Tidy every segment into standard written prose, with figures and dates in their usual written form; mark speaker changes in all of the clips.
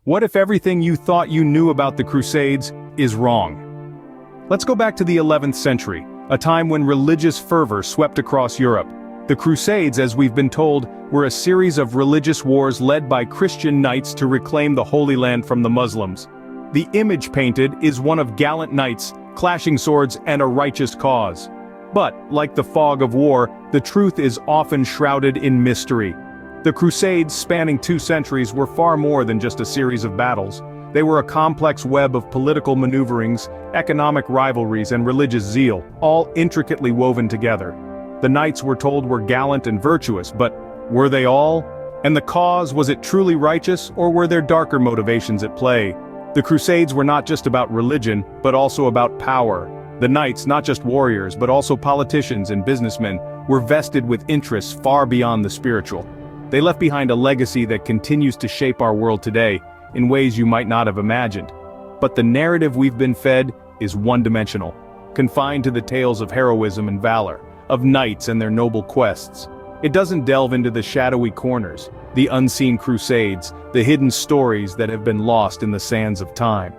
Speaker 1: What if everything you thought you knew about the Crusades is wrong? Let's go back to the 11th century, a time when religious fervor swept across Europe. The Crusades, as we've been told, were a series of religious wars led by Christian knights to reclaim the Holy Land from the Muslims. The image painted is one of gallant knights, clashing swords, and a righteous cause. But, like the fog of war, the truth is often shrouded in mystery. The Crusades, spanning 2 centuries, were far more than just a series of battles. They were a complex web of political maneuverings, economic rivalries, and religious zeal, all intricately woven together. The knights, we're told, were gallant and virtuous, but were they all? And the cause, was it truly righteous, or were there darker motivations at play? The Crusades were not just about religion, but also about power. The knights, not just warriors, but also politicians and businessmen, were vested with interests far beyond the spiritual. They left behind a legacy that continues to shape our world today, in ways you might not have imagined. But the narrative we've been fed is one-dimensional, confined to the tales of heroism and valor, of knights and their noble quests. It doesn't delve into the shadowy corners, the unseen crusades, the hidden stories that have been lost in the sands of time.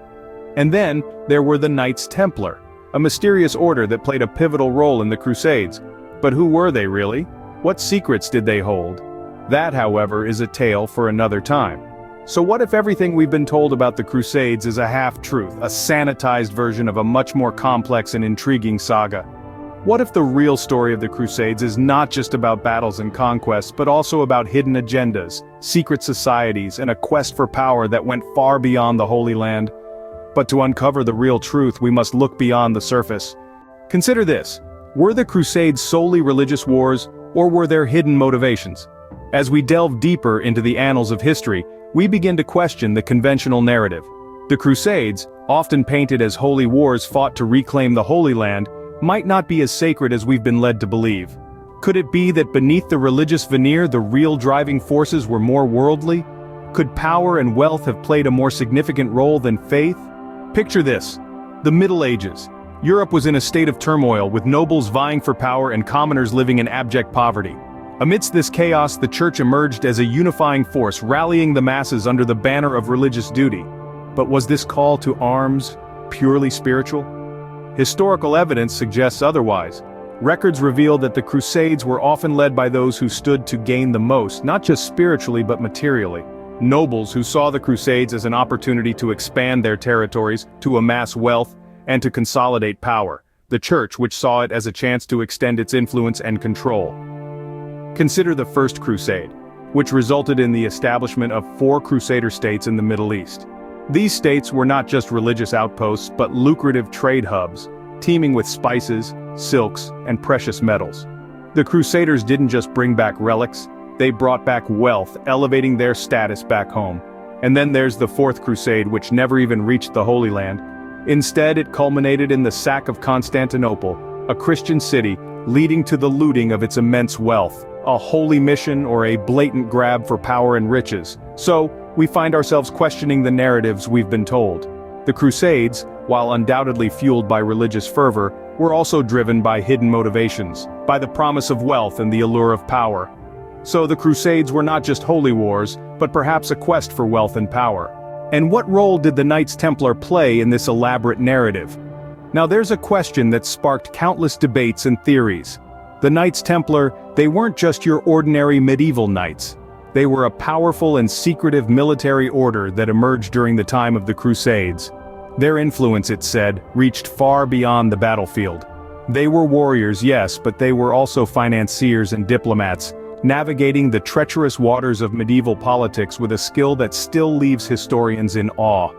Speaker 1: And then, there were the Knights Templar, a mysterious order that played a pivotal role in the Crusades. But who were they really? What secrets did they hold? That, however, is a tale for another time. So what if everything we've been told about the Crusades is a half-truth, a sanitized version of a much more complex and intriguing saga? What if the real story of the Crusades is not just about battles and conquests, but also about hidden agendas, secret societies, and a quest for power that went far beyond the Holy Land? But to uncover the real truth, we must look beyond the surface. Consider this: were the Crusades solely religious wars, or were there hidden motivations? As we delve deeper into the annals of history, we begin to question the conventional narrative. The Crusades, often painted as holy wars fought to reclaim the Holy Land, might not be as sacred as we've been led to believe. Could it be that beneath the religious veneer, the real driving forces were more worldly? Could power and wealth have played a more significant role than faith? Picture this: the Middle Ages. Europe was in a state of turmoil, with nobles vying for power and commoners living in abject poverty. Amidst this chaos, the church emerged as a unifying force, rallying the masses under the banner of religious duty. But was this call to arms purely spiritual? Historical evidence suggests otherwise. Records reveal that the Crusades were often led by those who stood to gain the most, not just spiritually but materially. Nobles who saw the Crusades as an opportunity to expand their territories, to amass wealth, and to consolidate power. The church, which saw it as a chance to extend its influence and control. Consider the First Crusade, which resulted in the establishment of 4 Crusader states in the Middle East. These states were not just religious outposts but lucrative trade hubs, teeming with spices, silks, and precious metals. The Crusaders didn't just bring back relics, they brought back wealth, elevating their status back home. And then there's the Fourth Crusade, which never even reached the Holy Land. Instead, it culminated in the sack of Constantinople, a Christian city, leading to the looting of its immense wealth. A holy mission or a blatant grab for power and riches. So, we find ourselves questioning the narratives we've been told. The Crusades, while undoubtedly fueled by religious fervor, were also driven by hidden motivations, by the promise of wealth and the allure of power. So the Crusades were not just holy wars, but perhaps a quest for wealth and power. And what role did the Knights Templar play in this elaborate narrative? Now there's a question that sparked countless debates and theories. The Knights Templar, they weren't just your ordinary medieval knights. They were a powerful and secretive military order that emerged during the time of the Crusades. Their influence, it's said, reached far beyond the battlefield. They were warriors, yes, but they were also financiers and diplomats, navigating the treacherous waters of medieval politics with a skill that still leaves historians in awe.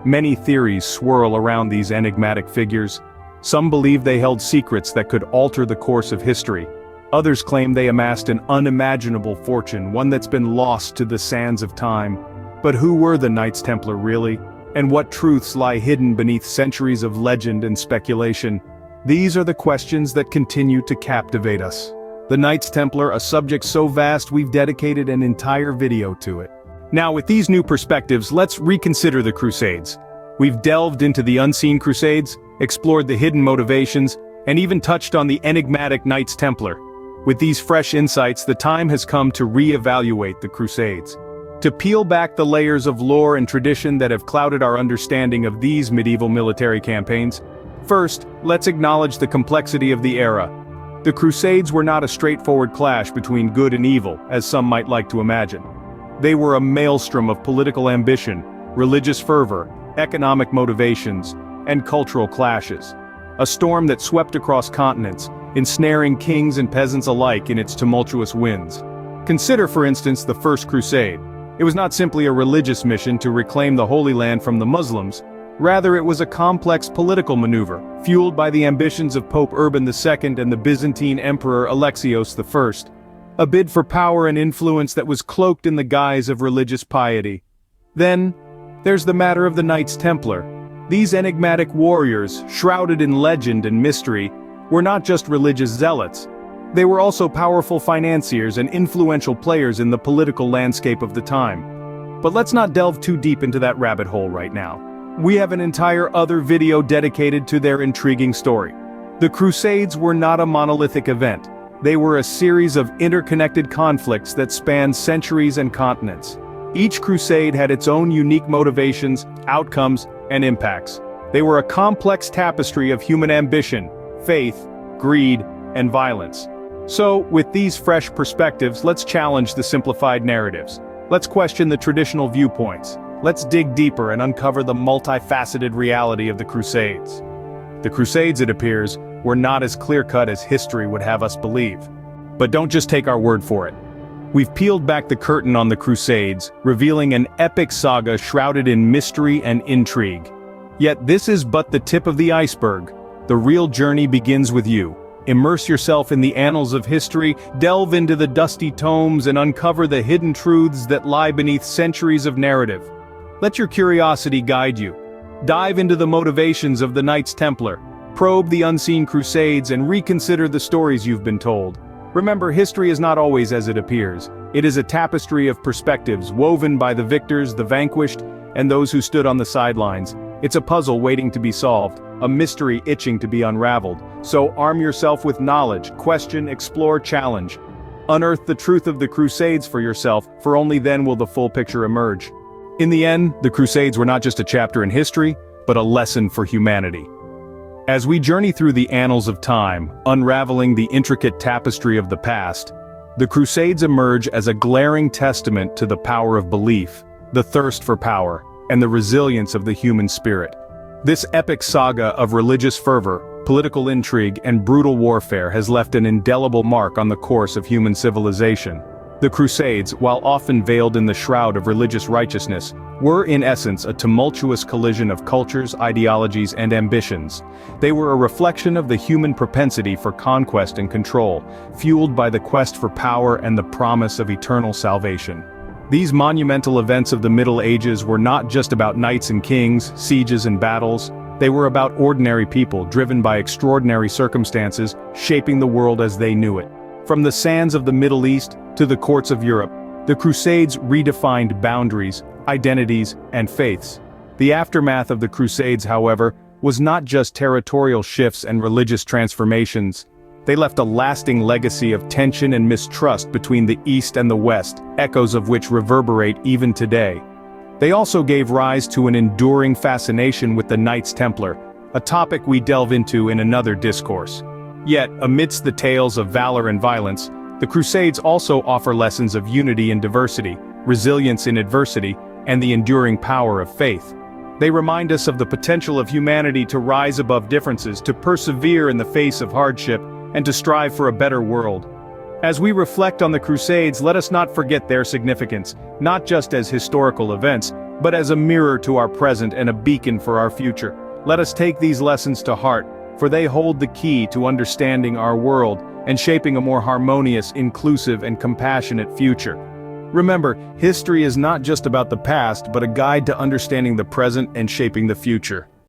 Speaker 1: Many theories swirl around these enigmatic figures. Some believe they held secrets that could alter the course of history. Others claim they amassed an unimaginable fortune, one that's been lost to the sands of time. But who were the Knights Templar really? And what truths lie hidden beneath centuries of legend and speculation? These are the questions that continue to captivate us. The Knights Templar, a subject so vast we've dedicated an entire video to it. Now with these new perspectives, let's reconsider the Crusades. We've delved into the Unseen Crusades, explored the hidden motivations, and even touched on the enigmatic Knights Templar. With these fresh insights, the time has come to re-evaluate the Crusades. To peel back the layers of lore and tradition that have clouded our understanding of these medieval military campaigns, first, let's acknowledge the complexity of the era. The Crusades were not a straightforward clash between good and evil, as some might like to imagine. They were a maelstrom of political ambition, religious fervor, economic motivations, and cultural clashes. A storm that swept across continents, ensnaring kings and peasants alike in its tumultuous winds. Consider, for instance, the First Crusade. It was not simply a religious mission to reclaim the Holy Land from the Muslims. Rather, it was a complex political maneuver, fueled by the ambitions of Pope Urban II and the Byzantine Emperor Alexios I. A bid for power and influence that was cloaked in the guise of religious piety. Then, there's the matter of the Knights Templar. These enigmatic warriors, shrouded in legend and mystery, were not just religious zealots. They were also powerful financiers and influential players in the political landscape of the time. But let's not delve too deep into that rabbit hole right now. We have an entire other video dedicated to their intriguing story. The Crusades were not a monolithic event. They were a series of interconnected conflicts that spanned centuries and continents. Each crusade had its own unique motivations, outcomes, and impacts. They were a complex tapestry of human ambition, faith, greed, and violence. So, with these fresh perspectives, let's challenge the simplified narratives. Let's question the traditional viewpoints. Let's dig deeper and uncover the multifaceted reality of the Crusades. The Crusades, it appears, were not as clear-cut as history would have us believe. But don't just take our word for it. We've peeled back the curtain on the Crusades, revealing an epic saga shrouded in mystery and intrigue. Yet this is but the tip of the iceberg. The real journey begins with you. Immerse yourself in the annals of history, delve into the dusty tomes and uncover the hidden truths that lie beneath centuries of narrative. Let your curiosity guide you. Dive into the motivations of the Knights Templar, probe the Unseen Crusades and reconsider the stories you've been told. Remember, history is not always as it appears. It is a tapestry of perspectives woven by the victors, the vanquished, and those who stood on the sidelines. It's a puzzle waiting to be solved, a mystery itching to be unraveled. So arm yourself with knowledge, question, explore, challenge. Unearth the truth of the Crusades for yourself, for only then will the full picture emerge. In the end, the Crusades were not just a chapter in history, but a lesson for humanity. As we journey through the annals of time, unraveling the intricate tapestry of the past, the Crusades emerge as a glaring testament to the power of belief, the thirst for power, and the resilience of the human spirit. This epic saga of religious fervor, political intrigue, and brutal warfare has left an indelible mark on the course of human civilization. The Crusades, while often veiled in the shroud of religious righteousness, were in essence a tumultuous collision of cultures, ideologies, and ambitions. They were a reflection of the human propensity for conquest and control, fueled by the quest for power and the promise of eternal salvation. These monumental events of the Middle Ages were not just about knights and kings, sieges and battles. They were about ordinary people driven by extraordinary circumstances, shaping the world as they knew it. From the sands of the Middle East to the courts of Europe, the Crusades redefined boundaries, identities, and faiths. The aftermath of the Crusades, however, was not just territorial shifts and religious transformations. They left a lasting legacy of tension and mistrust between the East and the West, echoes of which reverberate even today. They also gave rise to an enduring fascination with the Knights Templar, a topic we delve into in another discourse. Yet, amidst the tales of valor and violence, the Crusades also offer lessons of unity in diversity, resilience in adversity, and the enduring power of faith. They remind us of the potential of humanity to rise above differences, to persevere in the face of hardship, and to strive for a better world. As we reflect on the Crusades, let us not forget their significance, not just as historical events, but as a mirror to our present and a beacon for our future. Let us take these lessons to heart, for they hold the key to understanding our world and shaping a more harmonious, inclusive, and compassionate future. Remember, history is not just about the past, but a guide to understanding the present and shaping the future.